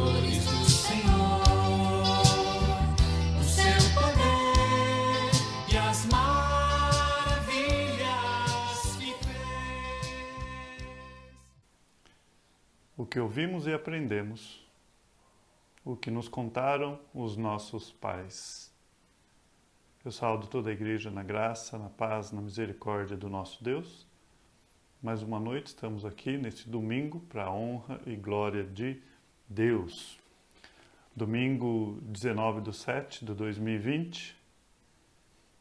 do Senhor, o seu poder e as maravilhas que fez. O que ouvimos e aprendemos, o que nos contaram os nossos pais. Eu saúdo toda a igreja na graça, na paz, na misericórdia do nosso Deus. Mais uma noite estamos aqui neste domingo para a honra e glória de Deus. Domingo 19/7 de 2020.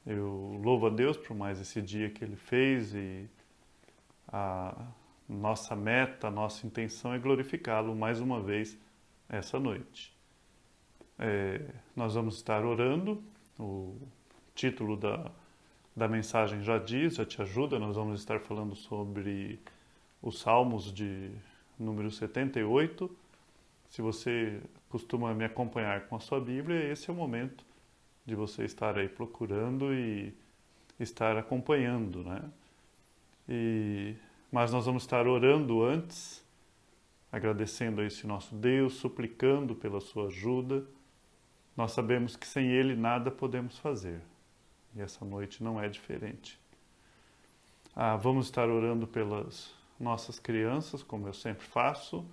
Eu louvo a Deus por mais esse dia que Ele fez e a nossa meta, a nossa intenção é glorificá-lo mais uma vez essa noite. Nós vamos estar orando, o título da mensagem já diz, já te ajuda, nós vamos estar falando sobre os Salmos de número 78. Se você costuma me acompanhar com a sua Bíblia, esse é o momento de você estar aí procurando e estar acompanhando, né? Mas nós vamos estar orando antes, agradecendo a esse nosso Deus, suplicando pela sua ajuda. Nós sabemos que sem Ele nada podemos fazer. E essa noite não é diferente. Vamos estar orando pelas nossas crianças, como eu sempre faço.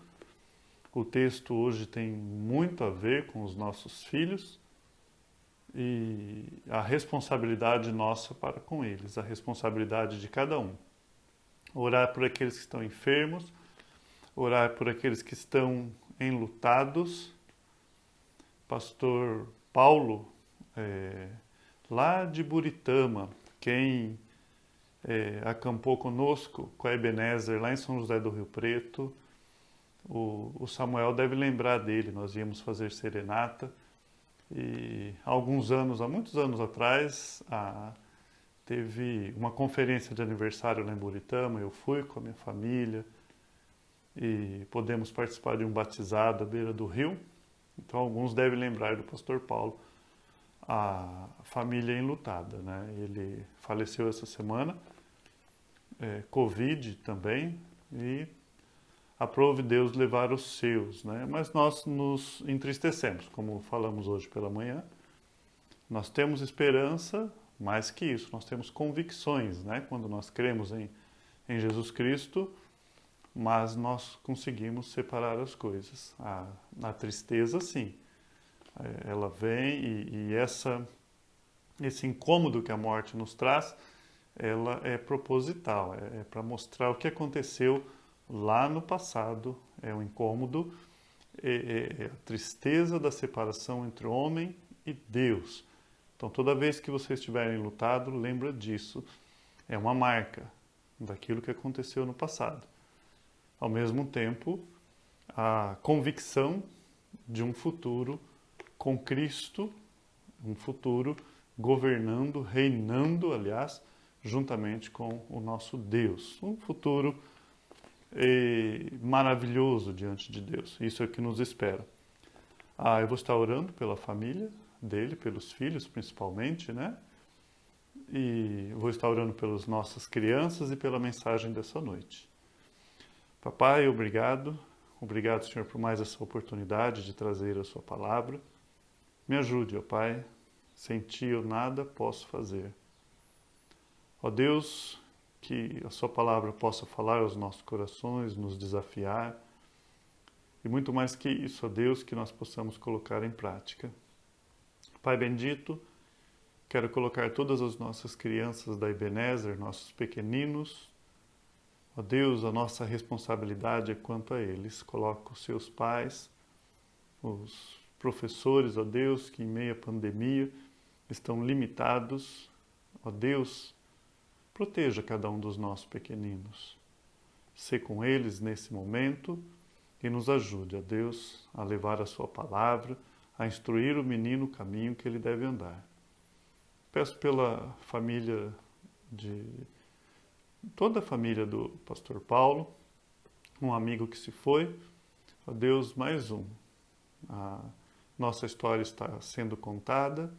O texto hoje tem muito a ver com os nossos filhos e a responsabilidade nossa para com eles, a responsabilidade de cada um. Orar por aqueles que estão enfermos, orar por aqueles que estão enlutados. Pastor Paulo, lá de Buritama, quem acampou conosco com a Ebenezer lá em São José do Rio Preto, o Samuel deve lembrar dele. Nós íamos fazer serenata e há muitos anos atrás, teve uma conferência de aniversário lá em Buritama. Eu fui com a minha família e podemos participar de um batizado à beira do rio. Então alguns devem lembrar do pastor Paulo, a família enlutada, né? Ele faleceu essa semana, Covid também, e aprove Deus levar os seus, né? Mas nós nos entristecemos, como falamos hoje pela manhã. Nós temos esperança, mais que isso, nós temos convicções, né? Quando nós cremos em Jesus Cristo, mas nós conseguimos separar as coisas. A tristeza, sim, ela vem e esse incômodo que a morte nos traz, ela é proposital, é para mostrar o que aconteceu lá no passado. É um incômodo, é a tristeza da separação entre o homem e Deus. Então, toda vez que vocês estiverem lutado, lembra disso. É uma marca daquilo que aconteceu no passado. Ao mesmo tempo, a convicção de um futuro com Cristo, um futuro governando, reinando, aliás, juntamente com o nosso Deus. Um futuro maravilhoso diante de Deus. Isso é o que nos espera. Eu vou estar orando pela família dele, pelos filhos principalmente, né? E vou estar orando pelas nossas crianças e pela mensagem dessa noite. Papai, obrigado. Obrigado, Senhor, por mais essa oportunidade de trazer a sua palavra. Me ajude, ó Pai. Sem Ti eu nada posso fazer. Ó Deus, que a sua palavra possa falar aos nossos corações, nos desafiar. E muito mais que isso, ó Deus, que nós possamos colocar em prática. Pai bendito, quero colocar todas as nossas crianças da Ebenezer, nossos pequeninos. Ó Deus, a nossa responsabilidade é quanto a eles. Coloca os seus pais, os professores, ó Deus, que em meio à pandemia estão limitados. Ó Deus, proteja cada um dos nossos pequeninos. Sê com eles nesse momento e nos ajude, ó Deus, a levar a sua palavra, a instruir o menino o caminho que ele deve andar. Peço pela família toda a família do pastor Paulo, um amigo que se foi, ó Deus, mais um. A nossa história está sendo contada,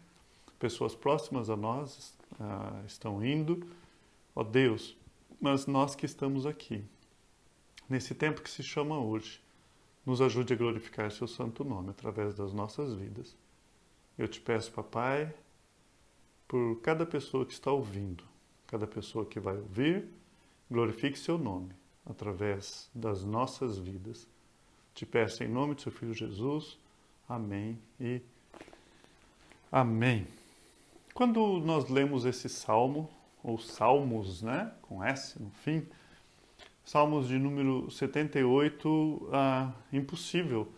pessoas próximas a nós estão indo, ó Deus, mas nós que estamos aqui, nesse tempo que se chama hoje, nos ajude a glorificar seu santo nome através das nossas vidas. Eu te peço, papai, por cada pessoa que está ouvindo, cada pessoa que vai ouvir, glorifique seu nome através das nossas vidas. Te peço em nome de seu Filho Jesus. Amém e amém. Quando nós lemos esse salmo, ou salmos, né, com S no fim, salmos de número 78, impossível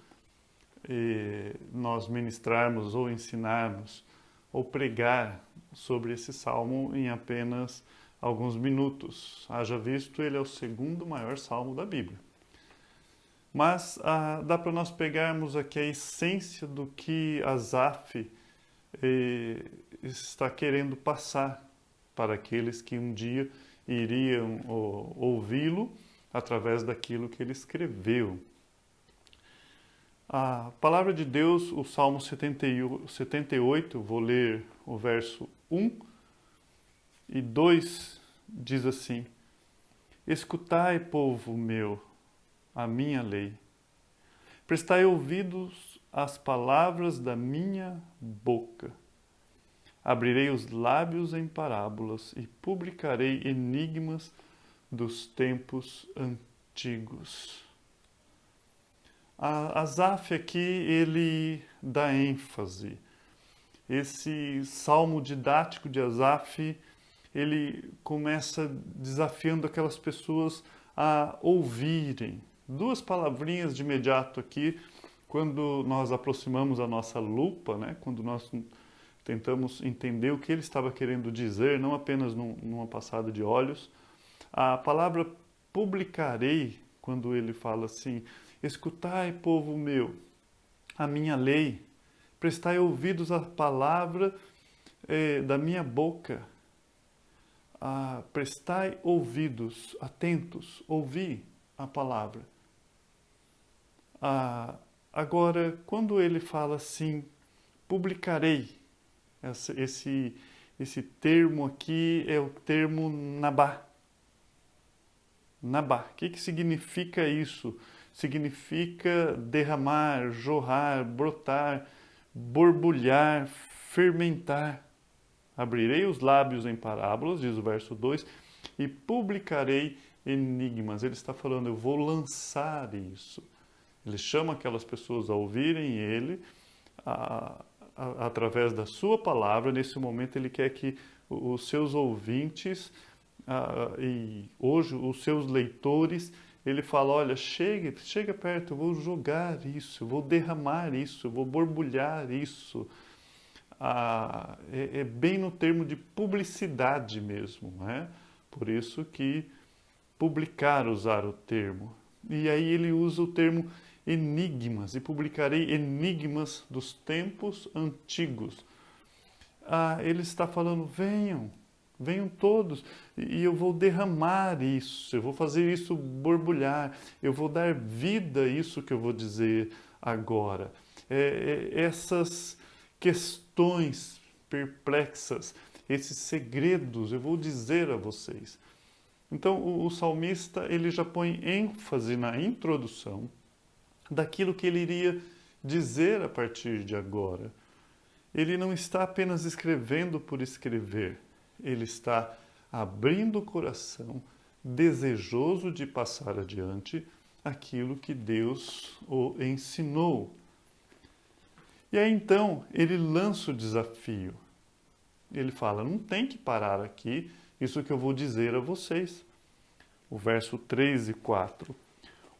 nós ministrarmos ou ensinarmos ou pregar sobre esse salmo em apenas alguns minutos. Haja visto, ele é o segundo maior salmo da Bíblia. Mas dá para nós pegarmos aqui a essência do que Asaf está querendo passar para aqueles que um dia iriam ouvi-lo através daquilo que ele escreveu. A palavra de Deus, o Salmo 78, vou ler o verso 1 e 2, diz assim: Escutai, povo meu, a minha lei. Prestai ouvidos às palavras da minha boca. Abrirei os lábios em parábolas e publicarei enigmas dos tempos antigos. Asaf aqui, ele dá ênfase. Esse salmo didático de Asaf, ele começa desafiando aquelas pessoas a ouvirem. Duas palavrinhas de imediato aqui, quando nós aproximamos a nossa lupa, né? Quando nós tentamos entender o que ele estava querendo dizer, não apenas numa passada de olhos. A palavra publicarei, quando ele fala assim: escutai, povo meu, a minha lei, prestai ouvidos à palavra da minha boca. Prestai ouvidos, atentos, ouvi a palavra. Agora, quando ele fala assim, publicarei, esse termo aqui é o termo nabá. Nabá. O que significa isso? Significa derramar, jorrar, brotar, borbulhar, fermentar. Abrirei os lábios em parábolas, diz o verso 2, e publicarei enigmas. Ele está falando, eu vou lançar isso. Ele chama aquelas pessoas a ouvirem ele, através da sua palavra. Nesse momento ele quer que os seus ouvintes e hoje os seus leitores, ele fala, olha, chega perto, eu vou jogar isso, eu vou derramar isso, eu vou borbulhar isso. É bem no termo de publicidade mesmo, né? Por isso que publicar, usar o termo. E aí ele usa o termo enigmas, e publicarei enigmas dos tempos antigos. Ele está falando, venham todos, e eu vou derramar isso, eu vou fazer isso borbulhar, eu vou dar vida a isso que eu vou dizer agora. Essas questões perplexas, esses segredos, eu vou dizer a vocês. Então, o salmista, ele já põe ênfase na introdução daquilo que ele iria dizer a partir de agora. Ele não está apenas escrevendo por escrever, ele está abrindo o coração, desejoso de passar adiante aquilo que Deus o ensinou. E aí então ele lança o desafio. Ele fala, não tem que parar aqui, isso que eu vou dizer a vocês. O verso 3 e 4.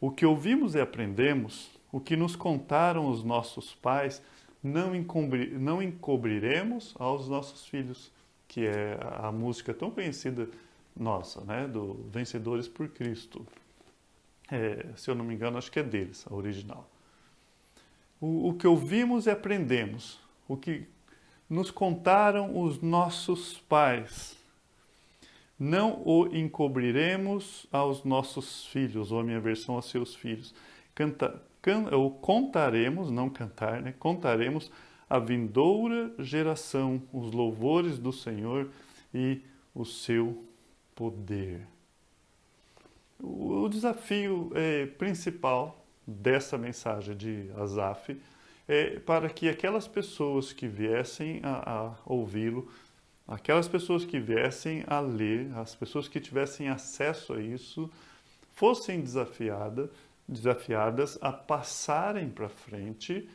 O que ouvimos e aprendemos, o que nos contaram os nossos pais, não encobriremos aos nossos filhos, que é a música tão conhecida nossa, né, do Vencedores por Cristo. Se eu não me engano, acho que é deles, a original. O que ouvimos e aprendemos, o que nos contaram os nossos pais, não o encobriremos aos nossos filhos, ou a minha versão, aos seus filhos. Ou contaremos, não cantar, né? Contaremos a vindoura geração, os louvores do Senhor e o seu poder. O desafio principal dessa mensagem de Asaf é para que aquelas pessoas que viessem a ouvi-lo, aquelas pessoas que viessem a ler, as pessoas que tivessem acesso a isso, fossem desafiadas a passarem para frente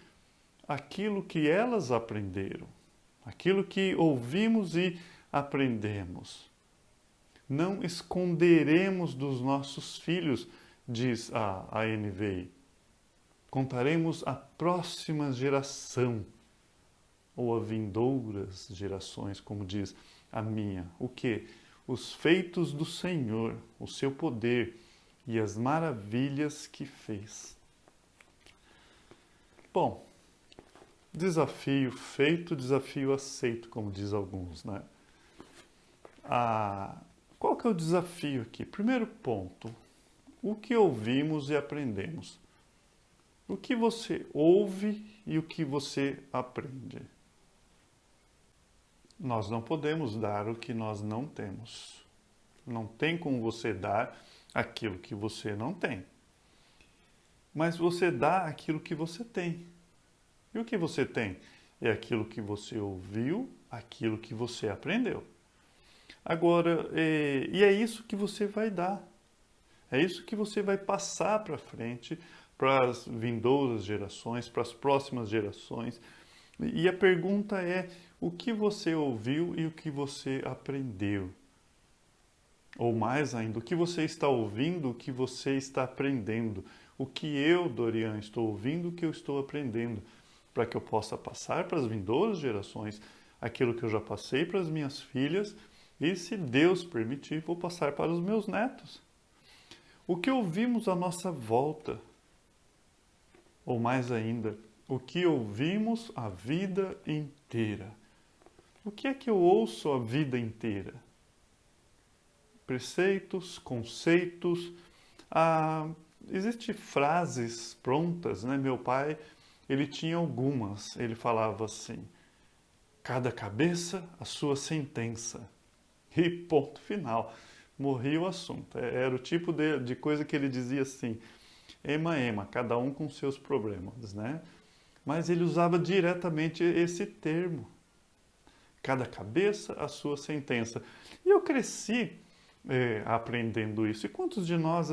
aquilo que elas aprenderam, aquilo que ouvimos e aprendemos. Não esconderemos dos nossos filhos, diz a NVI. Contaremos à próxima geração, ou a vindouras gerações, como diz a minha. O quê? Os feitos do Senhor, o seu poder e as maravilhas que fez. Bom, desafio feito, desafio aceito, como diz alguns, né? Qual que é o desafio aqui? Primeiro ponto, o que ouvimos e aprendemos. O que você ouve e o que você aprende. Nós não podemos dar o que nós não temos. Não tem como você dar aquilo que você não tem. Mas você dá aquilo que você tem. E o que você tem? É aquilo que você ouviu, aquilo que você aprendeu. Agora, e é isso que você vai dar. É isso que você vai passar para frente, para as vindouras gerações, para as próximas gerações. E a pergunta é, o que você ouviu e o que você aprendeu? Ou mais ainda, o que você está ouvindo, o que você está aprendendo? O que eu, Dorian, estou ouvindo, o que eu estou aprendendo? Para que eu possa passar para as vindouras gerações aquilo que eu já passei para as minhas filhas e, se Deus permitir, vou passar para os meus netos. O que ouvimos à nossa volta? Ou mais ainda, o que ouvimos a vida inteira? O que é que eu ouço a vida inteira? Preceitos, conceitos, existem frases prontas, né? Meu pai, ele tinha algumas, ele falava assim, cada cabeça a sua sentença. E ponto final, morria o assunto. Era o tipo de coisa que ele dizia assim, ema, cada um com seus problemas, né? Mas ele usava diretamente esse termo. Cada cabeça a sua sentença. E eu cresci aprendendo isso. E quantos de nós,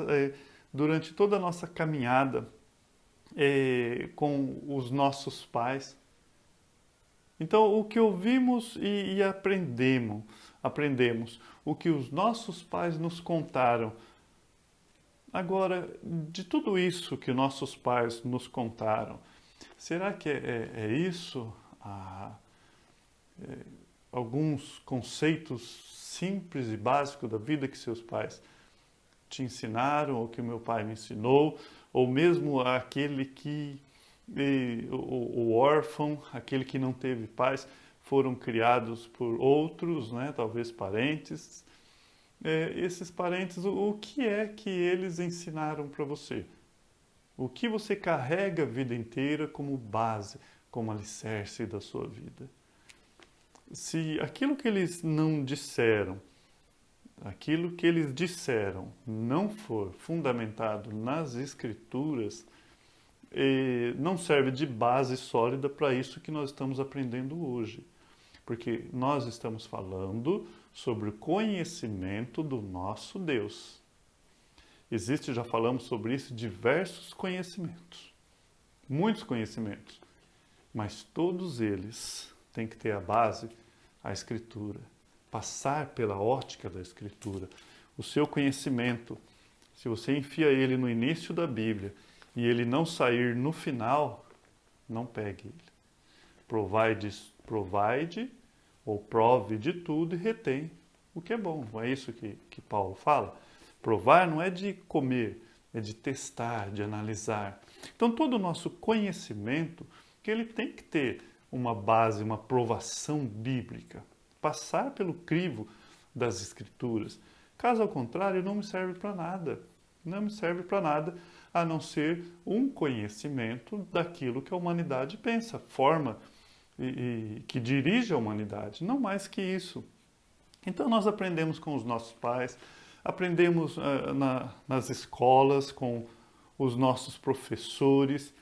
durante toda a nossa caminhada com os nossos pais, então o que ouvimos e aprendemos, o que os nossos pais nos contaram. Agora, de tudo isso que nossos pais nos contaram, será que é isso? Alguns conceitos simples e básicos da vida que seus pais te ensinaram, ou que meu pai me ensinou, ou mesmo aquele que, o órfão, aquele que não teve pais, foram criados por outros, né, talvez parentes. Esses parentes, o que é que eles ensinaram para você? O que você carrega a vida inteira como base, como alicerce da sua vida? Se aquilo que eles não disseram, aquilo que eles disseram não for fundamentado nas Escrituras, não serve de base sólida para isso que nós estamos aprendendo hoje. Porque nós estamos falando sobre o conhecimento do nosso Deus. Já falamos sobre isso, diversos conhecimentos, muitos conhecimentos, mas todos eles têm que ter a base, a Escritura, passar pela ótica da Escritura. O seu conhecimento, se você enfia ele no início da Bíblia e ele não sair no final, não pegue ele. Provide ou prove de tudo e retém o que é bom. Não é isso que Paulo fala? Provar não é de comer, é de testar, de analisar. Então, todo o nosso conhecimento, que ele tem que ter uma base, uma provação bíblica. Passar pelo crivo das Escrituras. Caso ao contrário, não me serve para nada. Não me serve para nada, a não ser um conhecimento daquilo que a humanidade pensa, forma e que dirige a humanidade. Não mais que isso. Então, nós aprendemos com os nossos pais, aprendemos nas escolas com os nossos professores.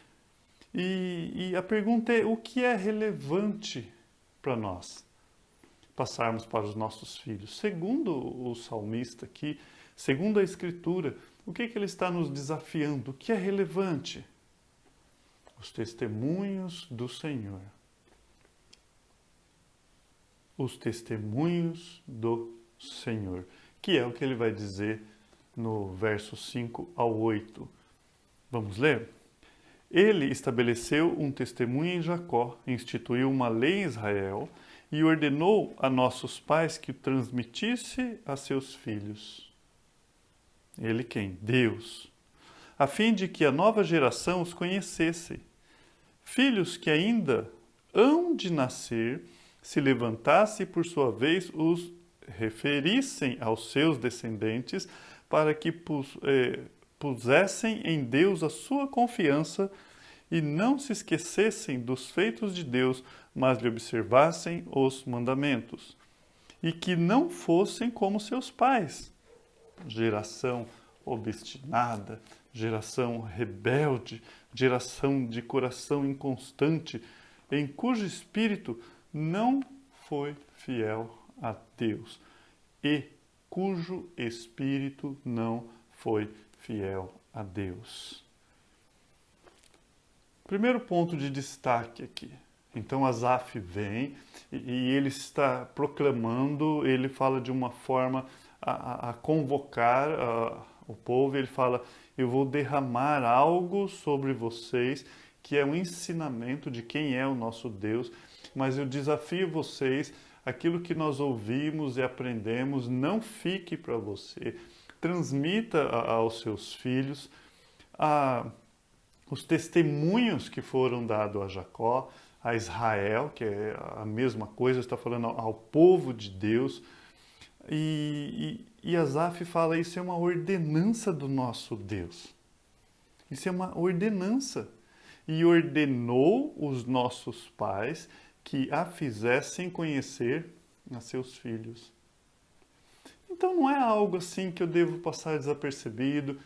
E a pergunta é: o que é relevante para nós passarmos para os nossos filhos? Segundo o salmista aqui, segundo a Escritura, o que ele está nos desafiando? O que é relevante? Os testemunhos do Senhor. Os testemunhos do Senhor, que é o que ele vai dizer no verso 5 ao 8. Vamos ler? Ele estabeleceu um testemunho em Jacó, instituiu uma lei em Israel e ordenou a nossos pais que o transmitisse a seus filhos. Ele quem? Deus. A fim de que a nova geração os conhecesse. Filhos que ainda hão de nascer, se levantasse e por sua vez os referissem aos seus descendentes, para que pusessem em Deus a sua confiança e não se esquecessem dos feitos de Deus, mas lhe observassem os mandamentos. E que não fossem como seus pais, geração obstinada, geração rebelde, geração de coração inconstante, em cujo espírito não foi fiel a Deus e cujo espírito não foi fiel a Deus. Primeiro ponto de destaque aqui. Então Asaf vem e ele está proclamando, ele fala de uma forma a convocar o povo, ele fala: eu vou derramar algo sobre vocês que é um ensinamento de quem é o nosso Deus, mas eu desafio vocês, aquilo que nós ouvimos e aprendemos, não fique para você, transmita aos seus filhos os testemunhos que foram dados a Jacó, a Israel, que é a mesma coisa, está falando ao povo de Deus. E Asaf fala: isso é uma ordenança do nosso Deus. Isso é uma ordenança. E ordenou os nossos pais que a fizessem conhecer a seus filhos. Então não é algo assim que eu devo passar desapercebido,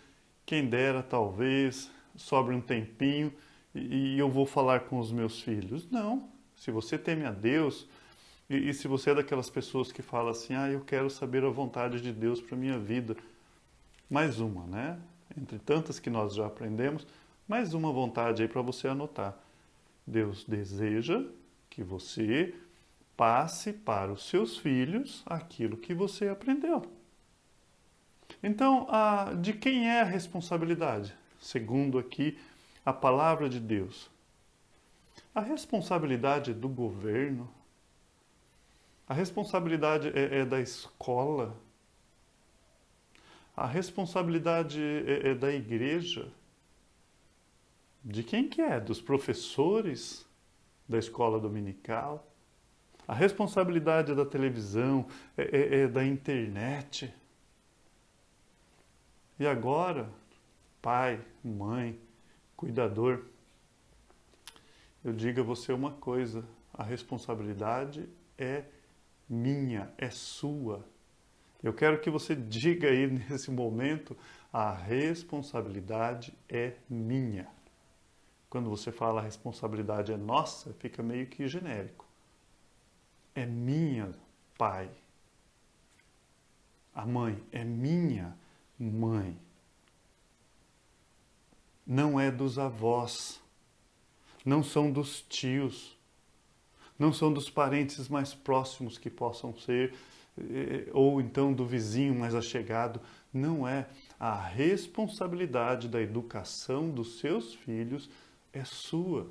quem dera talvez sobre um tempinho e eu vou falar com os meus filhos. Não, se você teme a Deus e se você é daquelas pessoas que fala assim: eu quero saber a vontade de Deus para a minha vida. Mais uma, né? Entre tantas que nós já aprendemos, mais uma vontade aí para você anotar. Deus deseja que você passe para os seus filhos aquilo que você aprendeu. Então, de quem é a responsabilidade? Segundo aqui a palavra de Deus. A responsabilidade é do governo. A responsabilidade é da escola. A responsabilidade é da igreja. De quem que é? Dos professores da escola dominical. A responsabilidade é da televisão, é da internet. E agora, pai, mãe, cuidador, eu digo a você uma coisa: a responsabilidade é minha, é sua. Eu quero que você diga aí nesse momento: a responsabilidade é minha. Quando você fala a responsabilidade é nossa, fica meio que genérico. É minha, pai. A mãe é minha, mãe. Não é dos avós, não são dos tios, não são dos parentes mais próximos que possam ser, ou então do vizinho mais achegado. Não é. A responsabilidade da educação dos seus filhos é sua.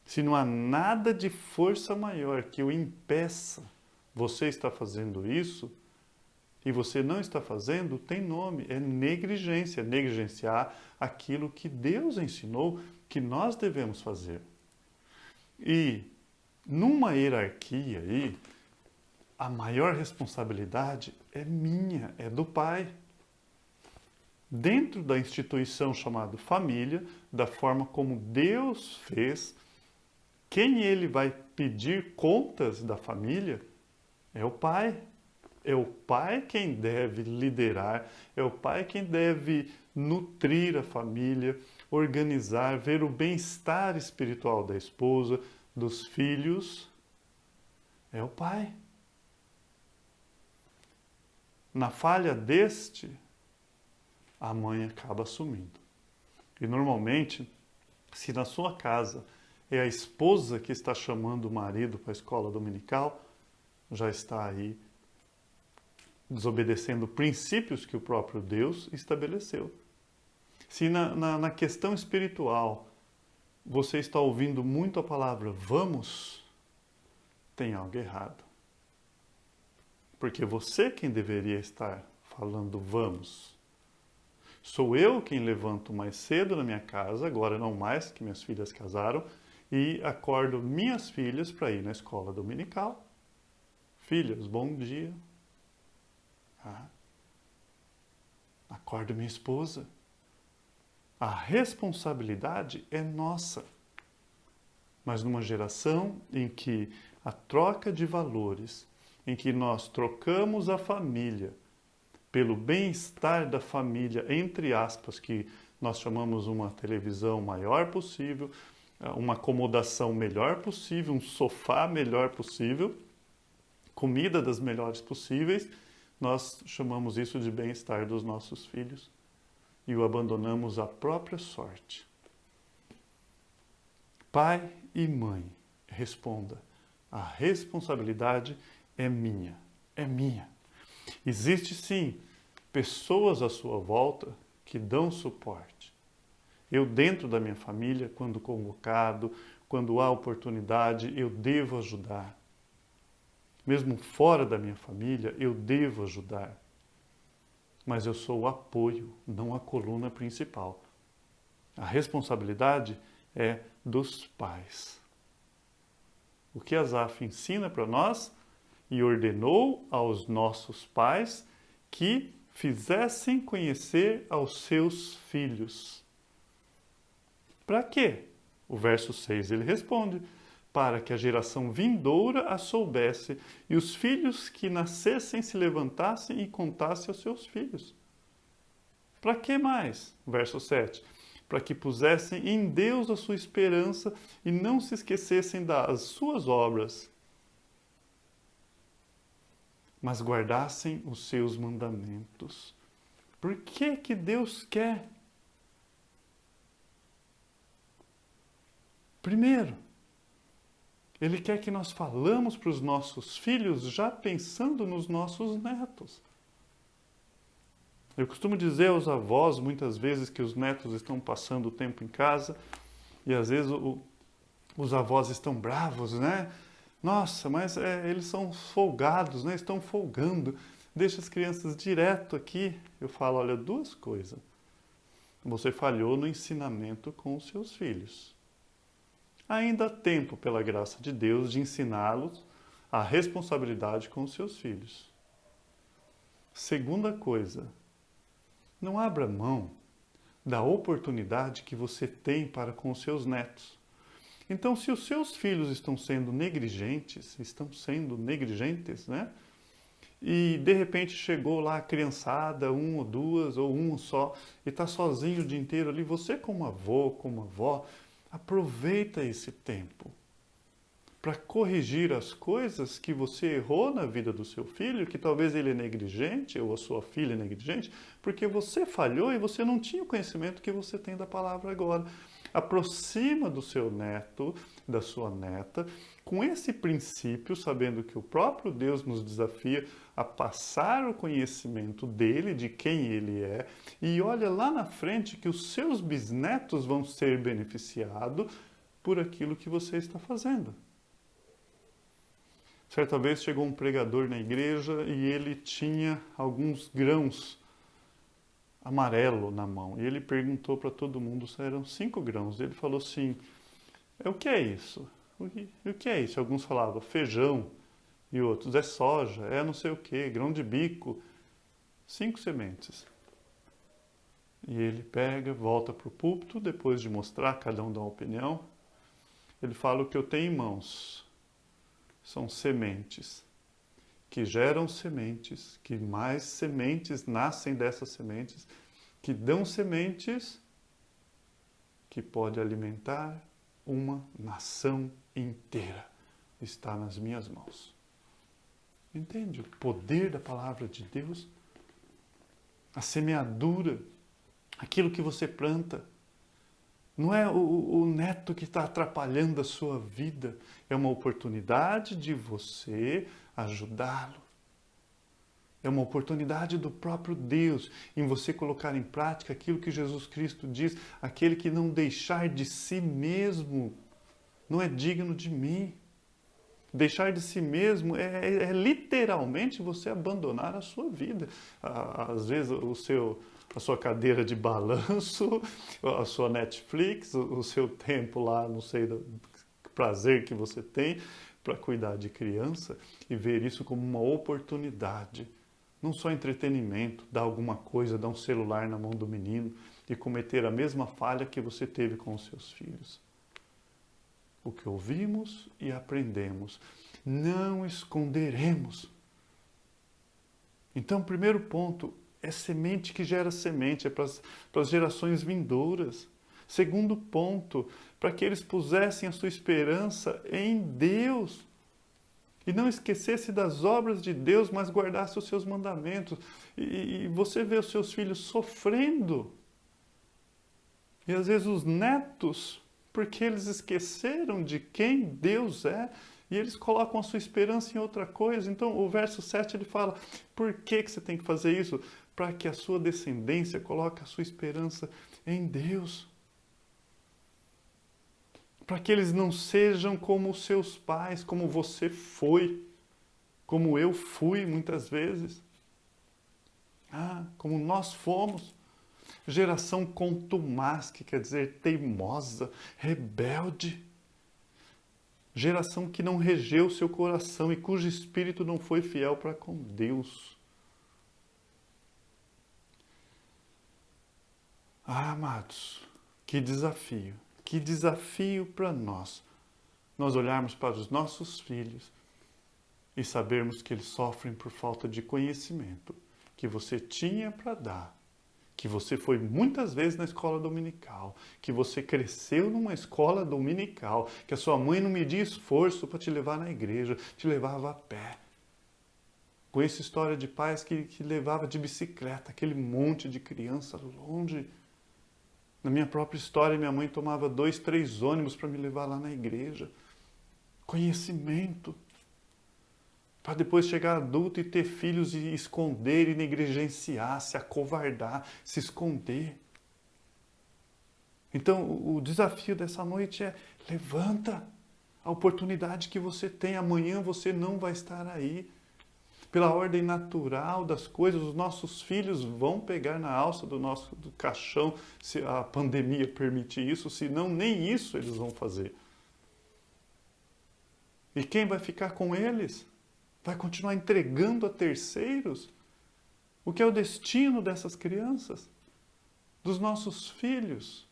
Se não há nada de força maior que o impeça, você está fazendo isso, e você não está fazendo, tem nome, é negligência, negligenciar aquilo que Deus ensinou que nós devemos fazer. E numa hierarquia aí, a maior responsabilidade é minha, é do pai. Dentro da instituição chamada família, da forma como Deus fez, quem ele vai pedir contas da família é o pai. É o pai quem deve liderar, é o pai quem deve nutrir a família, organizar, ver o bem-estar espiritual da esposa, dos filhos, é o pai. Na falha deste, a mãe acaba assumindo. E normalmente, se na sua casa é a esposa que está chamando o marido para a escola dominical, já está aí desobedecendo princípios que o próprio Deus estabeleceu. Se na questão espiritual você está ouvindo muito a palavra vamos, tem algo errado. Porque você quem deveria estar falando vamos. Sou eu quem levanto mais cedo na minha casa, agora não mais, que minhas filhas casaram, e acordo minhas filhas para ir na escola dominical. Filhas, bom dia. Acordo minha esposa. A responsabilidade é nossa. Mas numa geração em que a troca de valores, em que nós trocamos a família pelo bem-estar da família, entre aspas, que nós chamamos uma televisão maior possível, uma acomodação melhor possível, um sofá melhor possível, comida das melhores possíveis, nós chamamos isso de bem-estar dos nossos filhos e o abandonamos à própria sorte. Pai e mãe, responda, a responsabilidade é minha, é minha. Existe sim pessoas à sua volta que dão suporte. Eu dentro da minha família, quando convocado, quando há oportunidade, eu devo ajudar. Mesmo fora da minha família, eu devo ajudar. Mas eu sou o apoio, não a coluna principal. A responsabilidade é dos pais. O que Asaf ensina para nós e ordenou aos nossos pais que fizessem conhecer aos seus filhos. Para quê? O verso 6 ele responde: para que a geração vindoura a soubesse e os filhos que nascessem se levantassem e contassem aos seus filhos. Para que mais? Verso 7. Para que pusessem em Deus a sua esperança e não se esquecessem das suas obras, mas guardassem os seus mandamentos. Por que que Deus quer? Primeiro, Ele quer que nós falamos para os nossos filhos já pensando nos nossos netos. Eu costumo dizer aos avós, muitas vezes, que os netos estão passando o tempo em casa e às vezes os avós estão bravos, né? Nossa, mas eles são folgados, né? Estão folgando. Deixa as crianças direto aqui. Eu falo, olha, duas coisas. Você falhou no ensinamento com os seus filhos. Ainda há tempo, pela graça de Deus, de ensiná-los a responsabilidade com os seus filhos. Segunda coisa, não abra mão da oportunidade que você tem para com os seus netos. Então, se os seus filhos estão sendo negligentes, né? E de repente chegou lá a criançada, um ou duas, ou um só, e está sozinho o dia inteiro ali, você como avô, como avó, aproveita esse tempo para corrigir as coisas que você errou na vida do seu filho, que talvez ele é negligente ou a sua filha é negligente, porque você falhou e você não tinha o conhecimento que você tem da palavra agora. Aproxima do seu neto, da sua neta, com esse princípio, sabendo que o próprio Deus nos desafia a passar o conhecimento dele, de quem ele é, e olha lá na frente que os seus bisnetos vão ser beneficiados por aquilo que você está fazendo. Certa vez chegou um pregador na igreja e ele tinha alguns grãos amarelo na mão. E ele perguntou para todo mundo se eram 5 grãos. Ele falou assim, o que é isso? O que é isso? Alguns falavam feijão e outros é soja, é não sei o que, grão de bico. 5 sementes. E ele pega, volta para o púlpito, depois de mostrar, cada um dá uma opinião. Ele fala, o que eu tenho em mãos são sementes, que geram sementes, que mais sementes nascem dessas sementes, que dão sementes que pode alimentar uma nação inteira. Está nas minhas mãos. Entende o poder da palavra de Deus? A semeadura, aquilo que você planta. Não é o neto que está atrapalhando a sua vida. É uma oportunidade de você ajudá-lo. É uma oportunidade do próprio Deus em você colocar em prática aquilo que Jesus Cristo diz: aquele que não deixar de si mesmo não é digno de mim. Deixar de si mesmo é literalmente você abandonar a sua vida. Às vezes a sua cadeira de balanço, a sua Netflix, o seu tempo lá, não sei, do prazer que você tem para cuidar de criança e ver isso como uma oportunidade. Não só entretenimento, dar alguma coisa, dar um celular na mão do menino e cometer a mesma falha que você teve com os seus filhos. O que ouvimos e aprendemos, não esconderemos. Então, primeiro ponto, é semente que gera semente, é para as gerações vindouras. Segundo ponto, para que eles pusessem a sua esperança em Deus. E não esquecesse das obras de Deus, mas guardasse os seus mandamentos. E você vê os seus filhos sofrendo. E às vezes os netos, porque eles esqueceram de quem Deus é, e eles colocam a sua esperança em outra coisa. Então o verso 7 ele fala, por que você tem que fazer isso? Para que a sua descendência coloque a sua esperança em Deus. Para que eles não sejam como os seus pais, como você foi, como eu fui muitas vezes. Como nós fomos. Geração contumaz, que quer dizer teimosa, rebelde. Geração que não regeu seu coração e cujo espírito não foi fiel para com Deus. Amados, que desafio. Que desafio para nós olharmos para os nossos filhos e sabermos que eles sofrem por falta de conhecimento que você tinha para dar, que você foi muitas vezes na escola dominical, que você cresceu numa escola dominical, que a sua mãe não media esforço para te levar na igreja, te levava a pé. Conheço história de pais que levava de bicicleta aquele monte de criança longe. Na minha própria história, minha mãe tomava 2, 3 ônibus para me levar lá na igreja. Conhecimento. Para depois chegar adulto e ter filhos e esconder e negligenciar, se acovardar, se esconder. Então, o desafio dessa noite é: levanta a oportunidade que você tem. Amanhã você não vai estar aí. Pela ordem natural das coisas, os nossos filhos vão pegar na alça do caixão, se a pandemia permitir isso, senão nem isso eles vão fazer. E quem vai ficar com eles? Vai continuar entregando a terceiros? O que é o destino dessas crianças? Dos nossos filhos?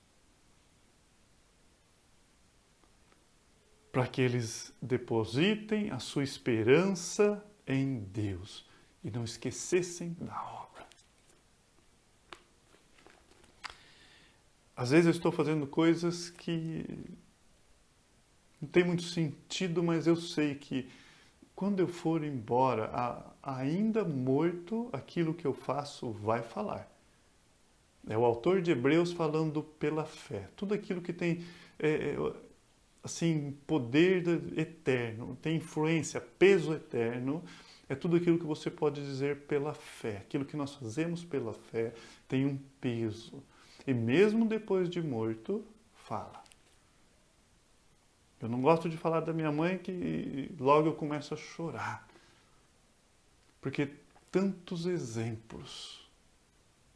Para que eles depositem a sua esperança em Deus e não esquecessem da obra. Às vezes eu estou fazendo coisas que não tem muito sentido, mas eu sei que quando eu for embora, ainda morto, aquilo que eu faço vai falar. É o autor de Hebreus falando pela fé. Tudo aquilo que tem assim, poder eterno, tem influência, peso eterno, é tudo aquilo que você pode dizer pela fé. Aquilo que nós fazemos pela fé tem um peso. E mesmo depois de morto, fala. Eu não gosto de falar da minha mãe, que logo eu começo a chorar. Porque tantos exemplos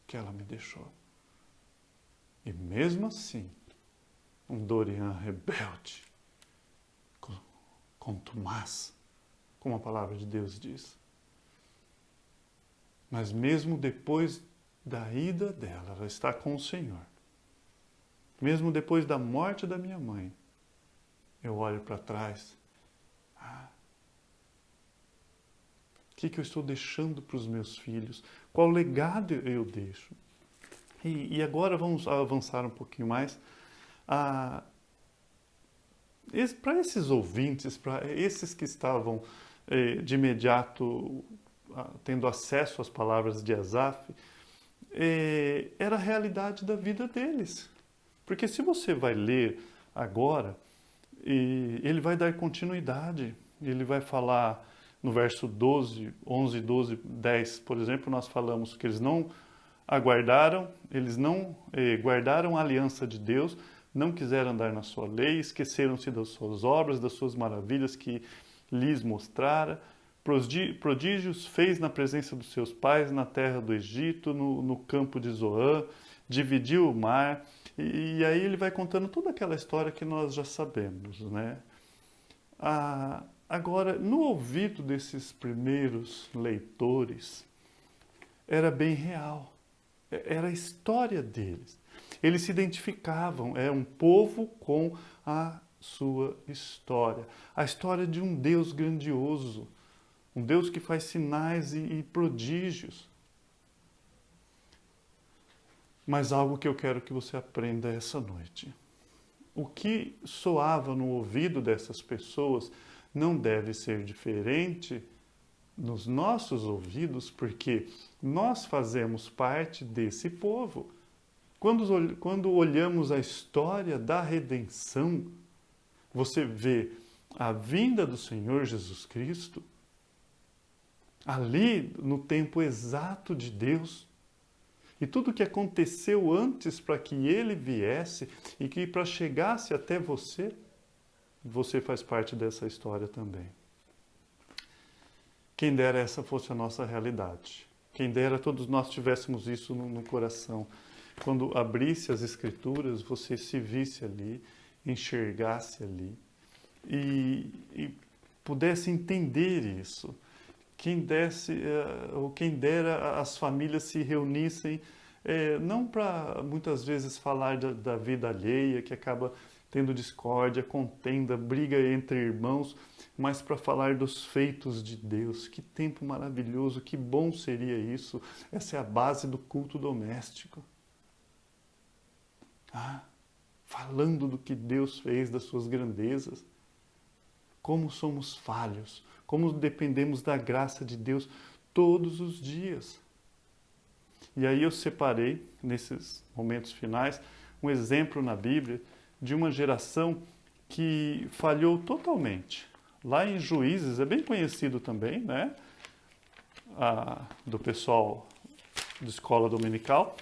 que ela me deixou. E mesmo assim, um Dorian rebelde, contumaz, como a palavra de Deus diz. Mas mesmo depois da ida dela, ela está com o Senhor. Mesmo depois da morte da minha mãe, eu olho para trás. O que eu estou deixando para os meus filhos? Qual legado eu deixo? E agora vamos avançar um pouquinho mais. Para esses ouvintes, para esses que estavam de imediato tendo acesso às palavras de Asaf, era a realidade da vida deles. Porque se você vai ler agora, ele vai dar continuidade, ele vai falar no verso 12, 11, 12, 10, por exemplo, nós falamos que eles não aguardaram, eles não guardaram a aliança de Deus, não quiseram andar na sua lei, esqueceram-se das suas obras, das suas maravilhas que lhes mostrara, prodígios fez na presença dos seus pais na terra do Egito, no campo de Zoã, dividiu o mar, e aí ele vai contando toda aquela história que nós já sabemos, né? Agora, no ouvido desses primeiros leitores, era bem real, era a história deles. Eles se identificavam, é um povo com a sua história, a história de um Deus grandioso, um Deus que faz sinais e prodígios. Mas algo que eu quero que você aprenda essa noite. O que soava no ouvido dessas pessoas não deve ser diferente nos nossos ouvidos, porque nós fazemos parte desse povo. Quando olhamos a história da redenção, você vê a vinda do Senhor Jesus Cristo, ali no tempo exato de Deus, e tudo que aconteceu antes para que Ele viesse e que para chegasse até você, você faz parte dessa história também. Quem dera essa fosse a nossa realidade. Quem dera todos nós tivéssemos isso no coração. Quando abrisse as Escrituras, você se visse ali, enxergasse ali e pudesse entender isso. Quem dera as famílias se reunissem, não para muitas vezes falar da vida alheia, que acaba tendo discórdia, contenda, briga entre irmãos, mas para falar dos feitos de Deus. Que tempo maravilhoso, que bom seria isso. Essa é a base do culto doméstico. Falando do que Deus fez, das suas grandezas. Como somos falhos, como dependemos da graça de Deus todos os dias. E aí eu separei, nesses momentos finais, um exemplo na Bíblia de uma geração que falhou totalmente. Lá em Juízes, é bem conhecido também, né? Do pessoal de escola dominical.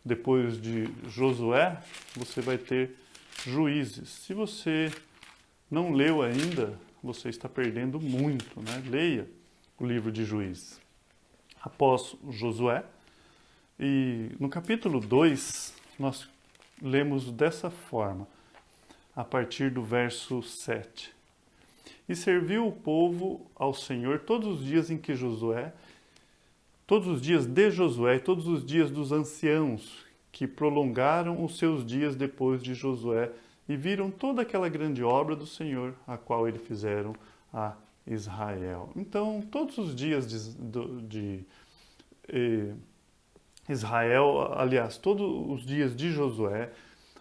Depois de Josué, você vai ter Juízes. Se você não leu ainda, você está perdendo muito, né? Leia o livro de Juízes. Após Josué, e no capítulo 2, nós lemos dessa forma, a partir do verso 7. E serviu o povo ao Senhor todos os dias em que Josué, todos os dias de Josué e todos os dias dos anciãos que prolongaram os seus dias depois de Josué e viram toda aquela grande obra do Senhor, a qual ele fizeram a Israel. Então, todos os dias de Israel, aliás, todos os dias de Josué,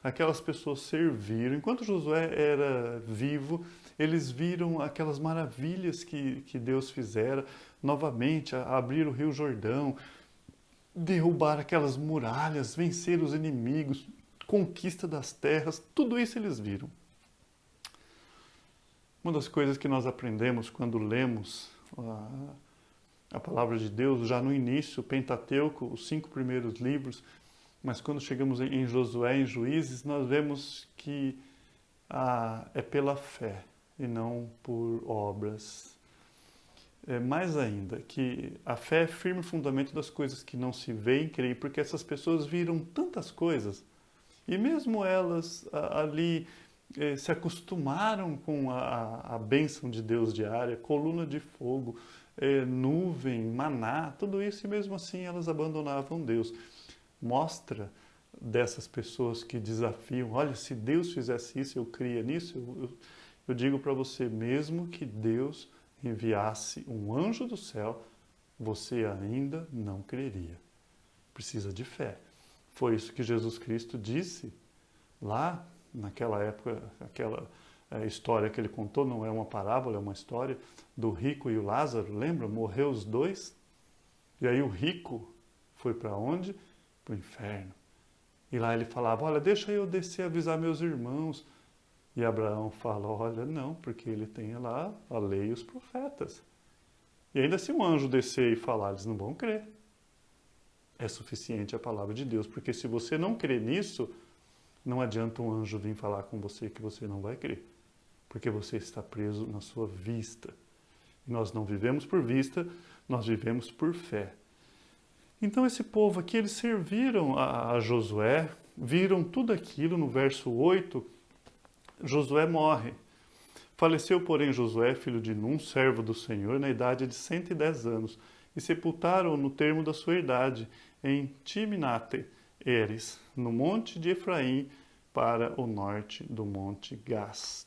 aquelas pessoas serviram. Enquanto Josué era vivo, eles viram aquelas maravilhas que Deus fizera, novamente, abrir o Rio Jordão, derrubar aquelas muralhas, vencer os inimigos, conquista das terras, tudo isso eles viram. Uma das coisas que nós aprendemos quando lemos a palavra de Deus, já no início, o Pentateuco, os 5 primeiros livros, mas quando chegamos em Josué, em Juízes, nós vemos que é pela fé e não por obras. Mais ainda, que a fé é firme fundamento das coisas que não se veem, creem, porque essas pessoas viram tantas coisas e mesmo elas ali se acostumaram com a bênção de Deus diária, coluna de fogo, nuvem, maná, tudo isso, e mesmo assim elas abandonavam Deus. Mostra dessas pessoas que desafiam, olha, se Deus fizesse isso, eu cria nisso, eu digo para você, mesmo que Deus enviasse um anjo do céu, você ainda não creria. Precisa de fé. Foi isso que Jesus Cristo disse lá naquela época, aquela história que ele contou, não é uma parábola, é uma história do rico e o Lázaro, lembra? Morreu os dois, e aí o rico foi para onde? Para o inferno. E lá ele falava, olha, deixa eu descer avisar meus irmãos. E Abraão fala, olha, não, porque ele tem lá a lei e os profetas. E ainda se um anjo descer e falar, eles não vão crer. É suficiente a palavra de Deus, porque se você não crê nisso, não adianta um anjo vir falar com você que você não vai crer, porque você está preso na sua vista. E nós não vivemos por vista, nós vivemos por fé. Então esse povo aqui, eles serviram a Josué, viram tudo aquilo. No verso 8, Josué morre. Faleceu, porém, Josué, filho de Num, servo do Senhor, na idade de 110 anos, e sepultaram-o no termo da sua idade, em Timnate-Heres, no monte de Efraim, para o norte do monte Gás.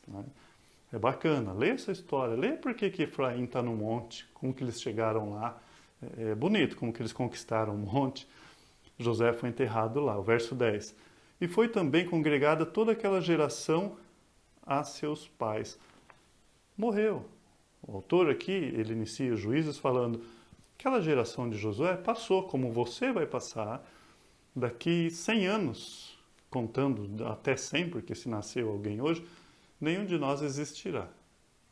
É bacana, lê essa história, lê por que Efraim está no monte, como que eles chegaram lá. É bonito como que eles conquistaram o monte. José foi enterrado lá, o verso 10. E foi também congregada toda aquela geração a seus pais. Morreu. O autor aqui, ele inicia Juízes falando, aquela geração de Josué passou, como você vai passar, daqui 100 anos, contando até 100, porque se nasceu alguém hoje, nenhum de nós existirá.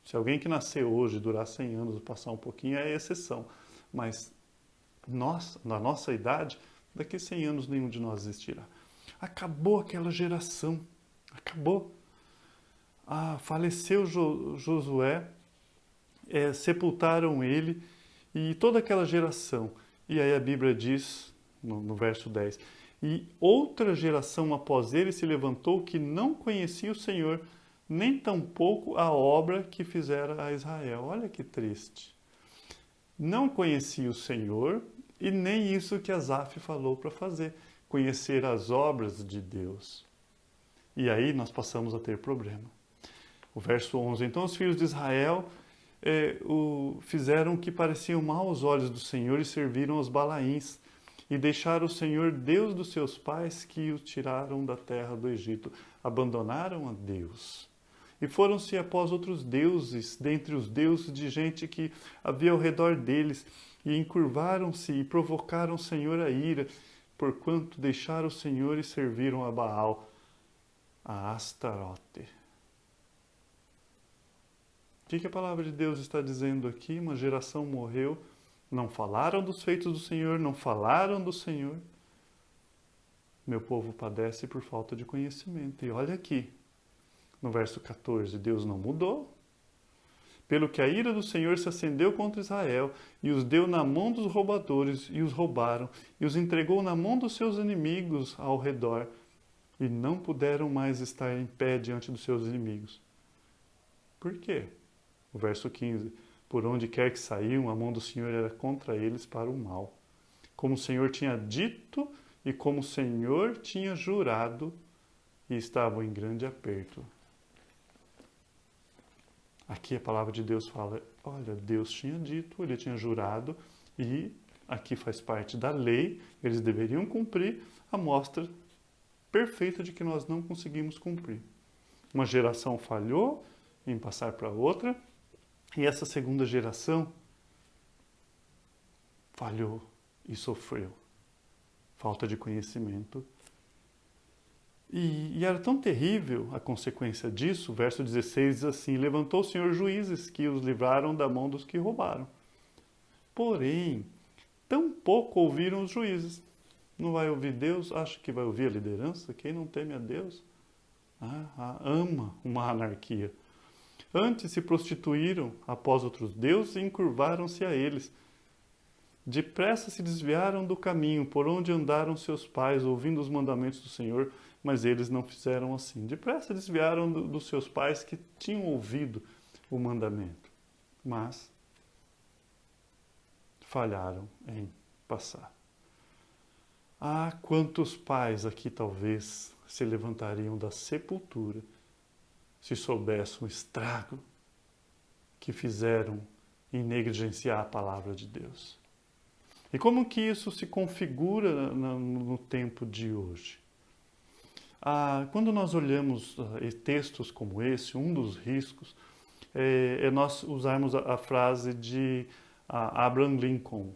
Se alguém que nasceu hoje durar 100 anos ou passar um pouquinho, é exceção. Mas nós, na nossa idade, daqui 100 anos nenhum de nós existirá. Acabou aquela geração. Acabou. Faleceu Josué, sepultaram ele e toda aquela geração. E aí a Bíblia diz, no verso 10, e outra geração após ele se levantou que não conhecia o Senhor, nem tampouco a obra que fizera a Israel. Olha que triste. Não conhecia o Senhor e nem isso que Asaf falou para fazer, conhecer as obras de Deus. E aí nós passamos a ter problema. O verso 11, então os filhos de Israel fizeram o que pareciam mal aos olhos do Senhor e serviram aos Balaíns e deixaram o Senhor, Deus dos seus pais, que os tiraram da terra do Egito. Abandonaram a Deus. E foram-se após outros deuses, dentre os deuses de gente que havia ao redor deles, e encurvaram-se e provocaram o Senhor a ira, porquanto deixaram o Senhor e serviram a Baal, a Astarote. O que a palavra de Deus está dizendo aqui? Uma geração morreu, não falaram dos feitos do Senhor, não falaram do Senhor. Meu povo padece por falta de conhecimento. E olha aqui, no verso 14, Deus não mudou. Pelo que a ira do Senhor se acendeu contra Israel, e os deu na mão dos roubadores, e os roubaram, e os entregou na mão dos seus inimigos ao redor, e não puderam mais estar em pé diante dos seus inimigos. Por quê? O verso 15, por onde quer que saíam, a mão do Senhor era contra eles para o mal. Como o Senhor tinha dito, e como o Senhor tinha jurado, e estavam em grande aperto. Aqui a palavra de Deus fala, olha, Deus tinha dito, ele tinha jurado, e aqui faz parte da lei, eles deveriam cumprir, a mostra perfeita de que nós não conseguimos cumprir. Uma geração falhou em passar para outra, e essa segunda geração falhou e sofreu. Falta de conhecimento. E era tão terrível a consequência disso, o verso 16 diz assim, levantou o Senhor juízes que os livraram da mão dos que roubaram. Porém, tão pouco ouviram os juízes. Não vai ouvir Deus? Acha que vai ouvir a liderança? Quem não teme a Deus? Ama uma anarquia. Antes se prostituíram após outros deuses e encurvaram-se a eles. Depressa se desviaram do caminho por onde andaram seus pais, ouvindo os mandamentos do Senhor, mas eles não fizeram assim. Depressa desviaram dos seus pais que tinham ouvido o mandamento, mas falharam em passar. Quantos pais aqui talvez se levantariam da sepultura se soubessem o estrago que fizeram em negligenciar a palavra de Deus. E como que isso se configura no tempo de hoje? Quando nós olhamos textos como esse, um dos riscos é nós usarmos a frase de Abraham Lincoln.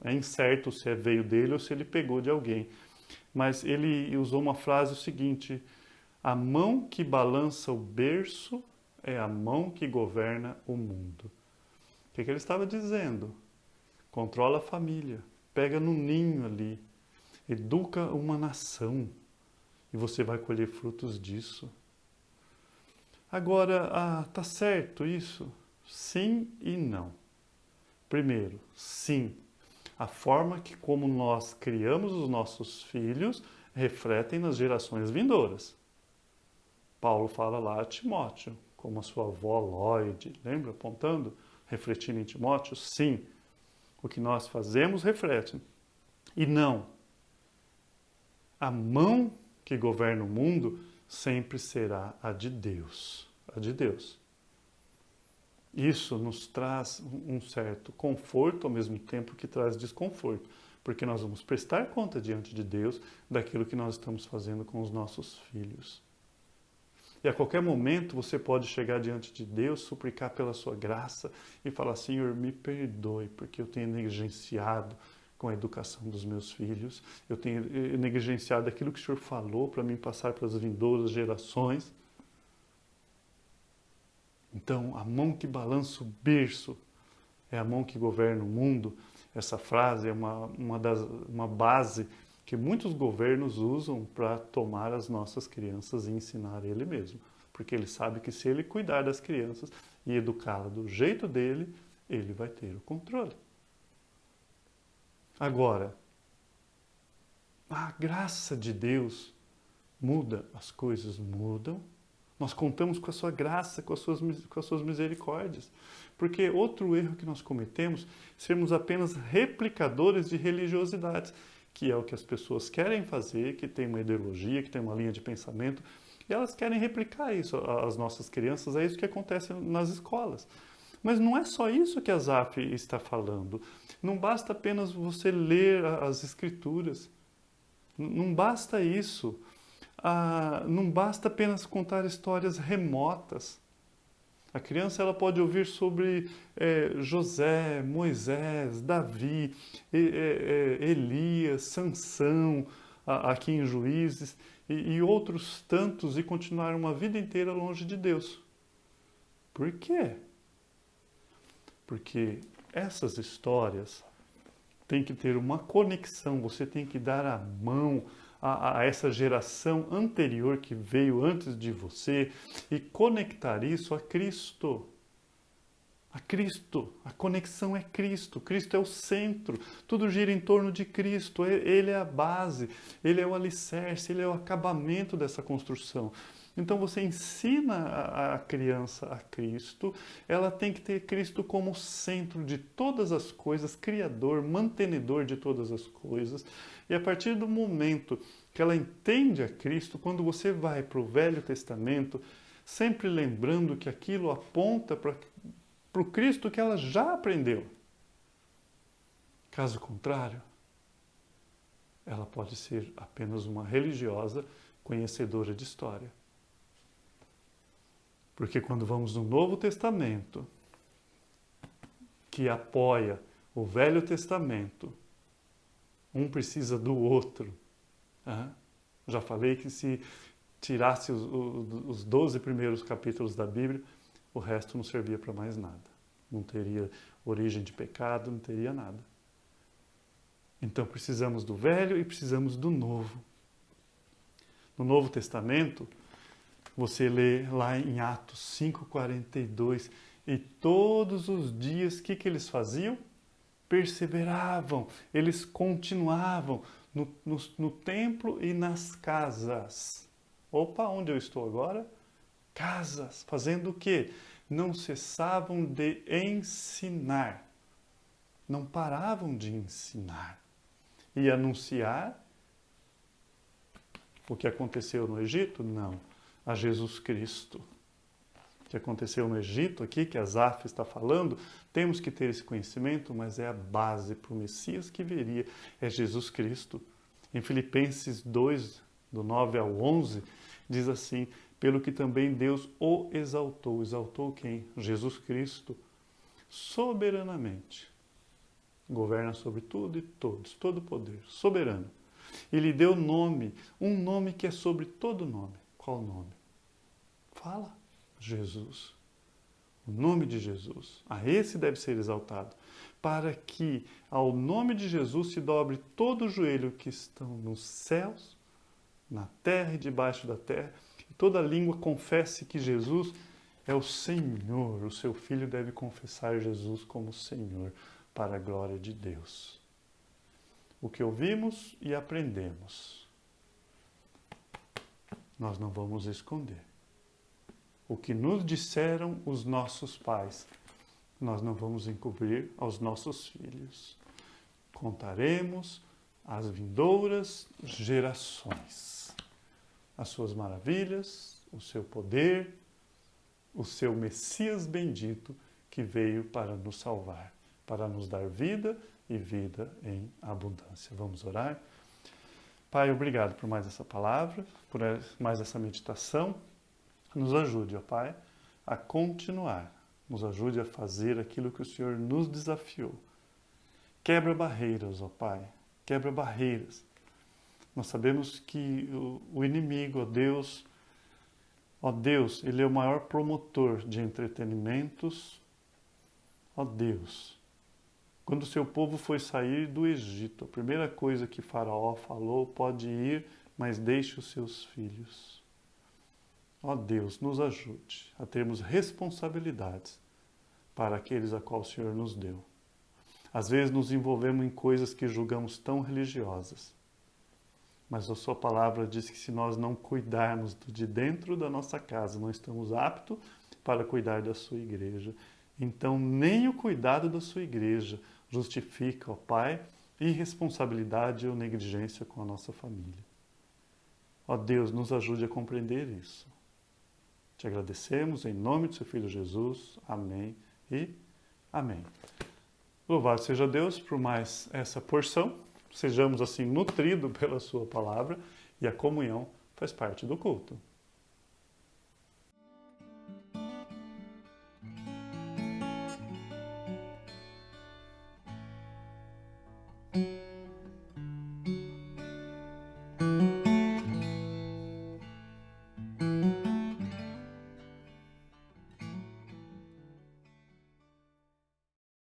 É incerto se veio dele ou se ele pegou de alguém. Mas ele usou uma frase o seguinte: a mão que balança o berço é a mão que governa o mundo. O que ele estava dizendo? Controla a família, pega no ninho ali, educa uma nação e você vai colher frutos disso. Agora, tá certo isso? Sim e não. Primeiro, sim. A forma como nós criamos os nossos filhos refletem nas gerações vindouras. Paulo fala lá a Timóteo, como a sua avó Lloyd, lembra? Apontando, refletindo em Timóteo? Sim. O que nós fazemos reflete. E não. A mão que governa o mundo sempre será a de Deus. A de Deus. Isso nos traz um certo conforto, ao mesmo tempo que traz desconforto, porque nós vamos prestar conta diante de Deus daquilo que nós estamos fazendo com os nossos filhos. E a qualquer momento você pode chegar diante de Deus, suplicar pela sua graça e falar: Senhor, me perdoe, porque eu tenho negligenciado com a educação dos meus filhos, eu tenho negligenciado aquilo que o Senhor falou para mim passar para as vindouras gerações. Então, a mão que balança o berço é a mão que governa o mundo. Essa frase é uma base que muitos governos usam para tomar as nossas crianças e ensinar ele mesmo. Porque ele sabe que se ele cuidar das crianças e educá-las do jeito dele, ele vai ter o controle. Agora, a graça de Deus muda, as coisas mudam. Nós contamos com a sua graça, com as suas misericórdias. Porque outro erro que nós cometemos é sermos apenas replicadores de religiosidades, que é o que as pessoas querem fazer, que tem uma ideologia, que tem uma linha de pensamento, e elas querem replicar isso às nossas crianças. É isso que acontece nas escolas. Mas não é só isso que a Zaf está falando. Não basta apenas você ler as Escrituras. Não basta isso. Não basta apenas contar histórias remotas. A criança ela pode ouvir sobre José, Moisés, Davi, Elias, Sansão, aqui em Juízes, e outros tantos, e continuar uma vida inteira longe de Deus. Por quê? Porque essas histórias têm que ter uma conexão, você tem que dar a mão a essa geração anterior que veio antes de você e conectar isso a Cristo. A Cristo. A conexão é Cristo. Cristo é o centro. Tudo gira em torno de Cristo. Ele é a base, ele é o alicerce, ele é o acabamento dessa construção. Então você ensina a criança a Cristo, ela tem que ter Cristo como centro de todas as coisas, criador, mantenedor de todas as coisas. E a partir do momento que ela entende a Cristo, quando você vai para o Velho Testamento, sempre lembrando que aquilo aponta para o Cristo que ela já aprendeu. Caso contrário, ela pode ser apenas uma religiosa conhecedora de história. Porque quando vamos no Novo Testamento, que apoia o Velho Testamento, um precisa do outro. Já falei que se tirasse os 12 primeiros capítulos da Bíblia, o resto não servia para mais nada. Não teria origem de pecado, não teria nada. Então precisamos do Velho e precisamos do Novo. No Novo Testamento, você lê lá em Atos 5:42, e todos os dias, o que eles faziam? Perseveravam, eles continuavam no templo e nas casas. Opa, onde eu estou agora? Casas, fazendo o quê? Não cessavam de ensinar. Não paravam de ensinar. E anunciar o que aconteceu no Egito? Não. A Jesus Cristo. que aconteceu no Egito aqui, que Asaf está falando, temos que ter esse conhecimento, mas é a base para o Messias que viria, é Jesus Cristo. Em Filipenses 2, do 9 ao 11, diz assim, pelo que também Deus o exaltou. Exaltou quem? Jesus Cristo, soberanamente. Governa sobre tudo e todos, todo poder, soberano. E lhe deu nome, um nome que é sobre todo nome. Qual nome? Fala, Jesus. O nome de Jesus. A esse deve ser exaltado. Para que ao nome de Jesus se dobre todo o joelho que estão nos céus, na terra e debaixo da terra, e toda língua confesse que Jesus é o Senhor. O seu filho deve confessar Jesus como Senhor, para a glória de Deus. O que ouvimos e aprendemos, nós não vamos esconder. O que nos disseram os nossos pais, nós não vamos encobrir aos nossos filhos. Contaremos às vindouras gerações as suas maravilhas, o seu poder, o seu Messias bendito que veio para nos salvar, para nos dar vida e vida em abundância. Vamos orar? Pai, obrigado por mais essa palavra, por mais essa meditação. Nos ajude, ó Pai, a continuar. Nos ajude a fazer aquilo que o Senhor nos desafiou. Quebra barreiras, ó Pai. Quebra barreiras. Nós sabemos que o inimigo, ó Deus, ele é o maior promotor de entretenimentos. Ó Deus, quando o seu povo foi sair do Egito, a primeira coisa que Faraó falou, pode ir, mas deixe os seus filhos. Ó Deus, nos ajude a termos responsabilidades para aqueles a qual o Senhor nos deu. Às vezes nos envolvemos em coisas que julgamos tão religiosas, mas a sua palavra diz que se nós não cuidarmos de dentro da nossa casa, não estamos aptos para cuidar da sua igreja. Então, nem o cuidado da sua igreja justifica, ó Pai, irresponsabilidade ou negligência com a nossa família. Ó Deus, nos ajude a compreender isso. Te agradecemos em nome do seu Filho Jesus. Amém e amém. Louvado seja Deus por mais essa porção. Sejamos assim nutridos pela sua palavra e a comunhão faz parte do culto.